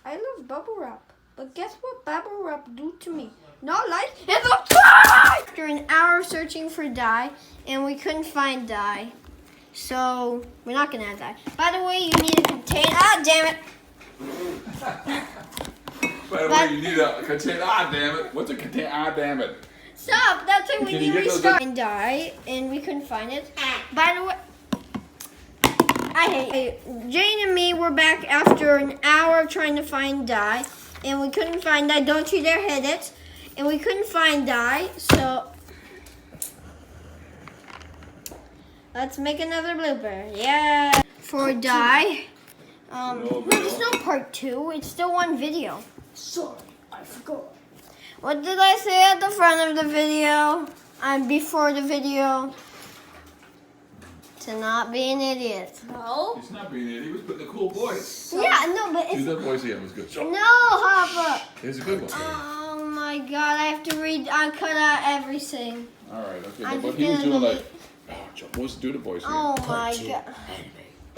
I love bubble wrap. But guess what bubble wrap do to me? Not like it's a dye! After an hour of searching for dye, and we couldn't find dye. So, we're not gonna add dye. By the way, you need a container. Ah, damn it! By the way, you need a container. Ah, damn it. What's a container? Ah, damn it. Stop! That's it, we Can need you to get those restart. And dye, and we couldn't find it. By the way, I hate it. Jane and me were back after an hour of trying to find dye, and we couldn't find dye. Don't you dare hit it. And we couldn't find dye, so let's make another blooper. Yeah. For dye. There's no part 2. It's still one video. Sorry, I forgot. What did I say at the front of the video? Before the video. To not be an idiot. No. He's not being an idiot. He was putting a cool voice. Yeah, no, but Do it's... that voice again. It was good. No, Hopper. It's a good one. Oh my God, I have to read. I cut out everything. All right, okay. I'm But just he was gonna doing make like, oh, do the voice again. Oh my God. Anime.